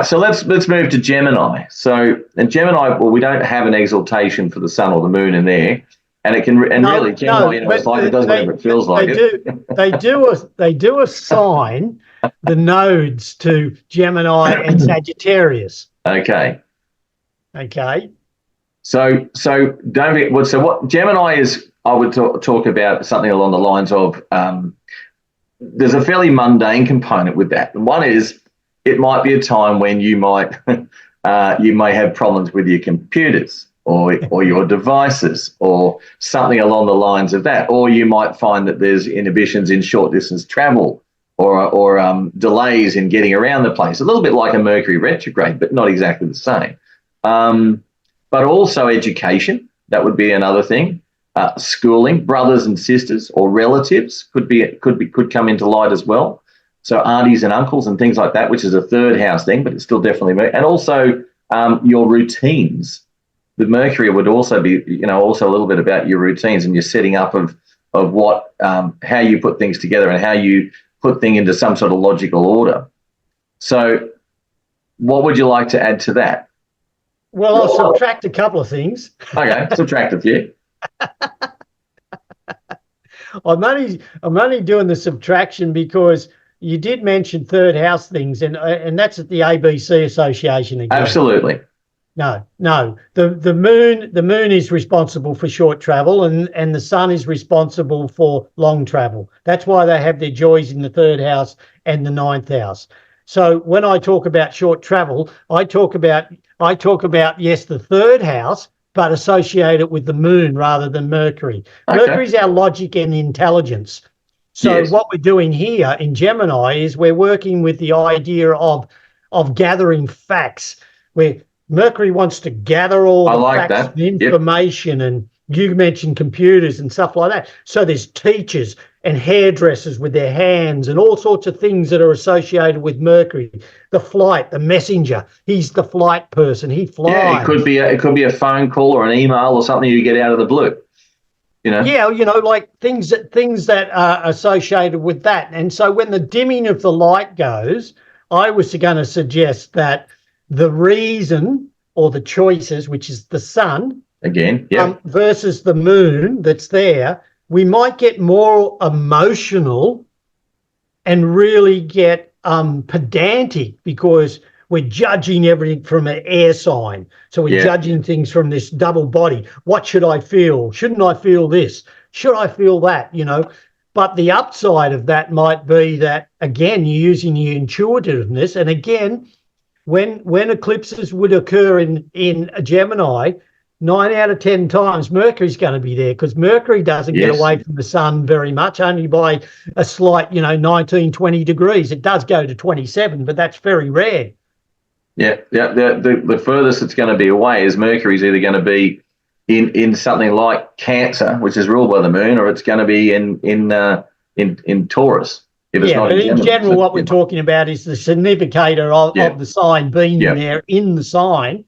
So let's move to Gemini. So in Gemini, well, we don't have an exaltation for the sun or the moon in there, and it can really Gemini, it's like it does whatever it feels like. They do assign the nodes to Gemini and Sagittarius. Okay. So don't forget. So what Gemini is, I would talk about something along the lines of. There's a fairly mundane component with that. And one is, it might be a time when you might you may have problems with your computers or your devices or something along the lines of that. Or you might find that there's inhibitions in short distance travel or delays in getting around the place. A little bit like a Mercury retrograde, but not exactly the same. But also education, that would be another thing. Schooling, brothers and sisters or relatives could come into light as well. So aunties and uncles and things like that, which is a third house thing, but it's still definitely, and also your routines. The Mercury would also be, also a little bit about your routines and your setting up of what, how you put things together and how you put things into some sort of logical order. So what would you like to add to that? Well, I'll subtract a couple of things. Okay, subtract a few. I'm only doing the subtraction because you did mention third house things, and that's at the ABC Association again. Absolutely. No. The moon is responsible for short travel, and the sun is responsible for long travel. That's why they have their joys in the third house and the ninth house. So when I talk about short travel, I talk about yes, the third house, but associate it with the moon rather than Mercury. Okay. Mercury is our logic and intelligence. So yes. What we're doing here in Gemini is we're working with the idea of gathering facts, where Mercury wants to gather all the facts and information, and you mentioned computers and stuff like that. So there's teachers and hairdressers with their hands and all sorts of things that are associated with Mercury. The flight, the messenger, he's the flight person. He flies. Yeah, it could be a phone call or an email or something you get out of the blue. Yeah, like things that are associated with that. And so when the dimming of the light goes, I was going to suggest that the reason or the choices, which is the sun, again, versus the moon that's there, we might get more emotional and really get pedantic because we're judging everything from an air sign. So we're judging things from this double body. What should I feel? Shouldn't I feel this? Should I feel that? But the upside of that might be that, again, you're using your intuitiveness. And again, when eclipses would occur in a Gemini, 9 out of 10 times Mercury's going to be there, because Mercury doesn't get away from the sun very much, only by a slight, 19, 20 degrees. It does go to 27, but that's very rare. Yeah. The furthest it's going to be away is Mercury's either going to be in something like Cancer, which is ruled by the moon, or it's going to be in Taurus. If it's not but in general, what we're talking about is the significator of the sign being there in the sign.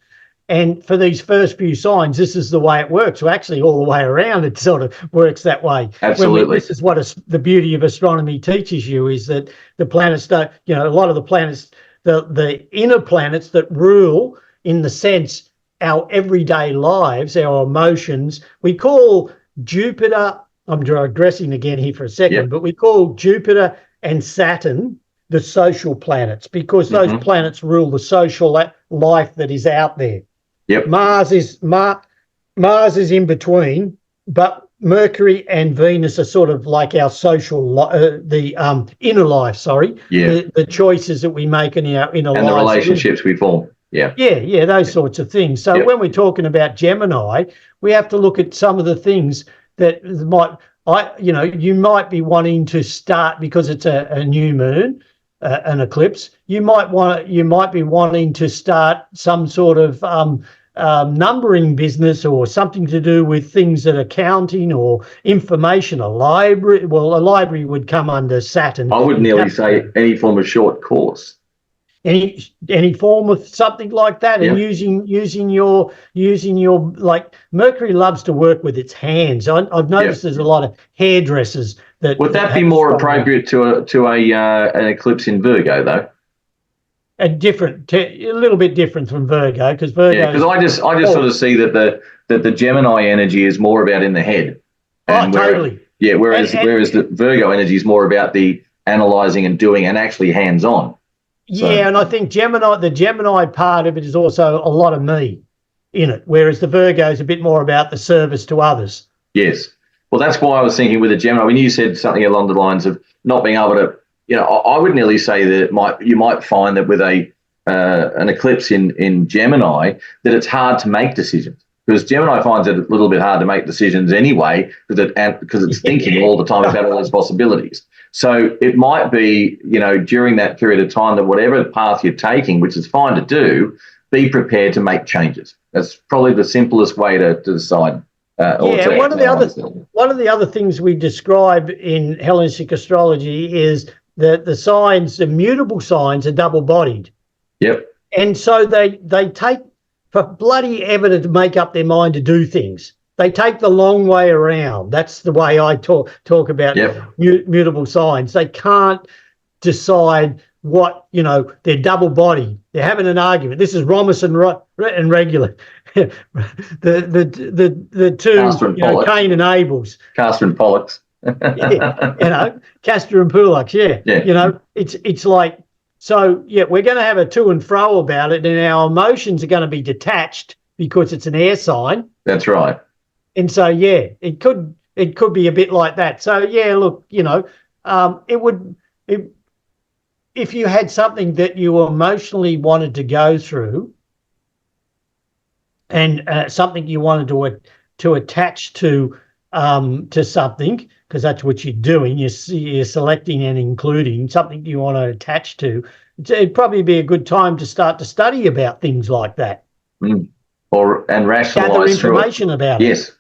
And for these first few signs, this is the way it works. So actually, all the way around, it sort of works that way. Absolutely. This is what the beauty of astronomy teaches you, is that the planets don't, a lot of the planets, the inner planets that rule, in the sense, our everyday lives, our emotions, we call Jupiter, I'm digressing again here for a second, but we call Jupiter and Saturn the social planets, because those planets rule the social life that is out there. Yep. Mars is in between, but Mercury and Venus are sort of like our social, the inner life. Sorry, the choices that we make in our inner life, and the relationships we form. Yeah, those sorts of things. So when we're talking about Gemini, we have to look at some of the things that you might be wanting to start, because it's a new moon. An eclipse, you might be wanting to start some sort of numbering business, or something to do with things that accounting or information. A library would come under Saturn. I would nearly say any form of short course. Any form of something like that, and using your like, Mercury loves to work with its hands. I've noticed there's a lot of hairdressers that. Would that be more appropriate to an eclipse in Virgo, though? a little bit different from Virgo, because Virgo. Yeah, because I just sort of see that the Gemini energy is more about in the head. Totally. Yeah, whereas the Virgo energy is more about the analysing and doing and actually hands-on. Yeah, and I think the Gemini part of it is also a lot of me in it, whereas the Virgo is a bit more about the service to others. Yes. Well, that's why I was thinking with the Gemini, when you said something along the lines of not being able to, I would nearly say that you might find that with an eclipse in Gemini, that it's hard to make decisions. Because Gemini finds it a little bit hard to make decisions anyway, because it's thinking all the time about all those possibilities. So it might be, during that period of time, that whatever path you're taking, which is fine to do, be prepared to make changes. That's probably the simplest way to decide. One of the other things we describe in Hellenistic astrology is that the signs, the mutable signs, are double-bodied. Yep. And so they take for bloody ever to make up their mind to do things. They take the long way around. That's the way I talk about mutable signs. They can't decide what, they're double-bodied. They're having an argument. This is Romus and Regular. the two, Cain and Abel's. Castor and Pollux. Castor and Pollux, it's like, so, we're going to have a to and fro about it, and our emotions are going to be detached because it's an air sign. That's right. And so, it could be a bit like that. So, look, if you had something that you emotionally wanted to go through and something you wanted to attach to something, because that's what you're doing, you're selecting and including something you want to attach to, it'd probably be a good time to start to study about things like that. And rationalise, gather information about it. Yes.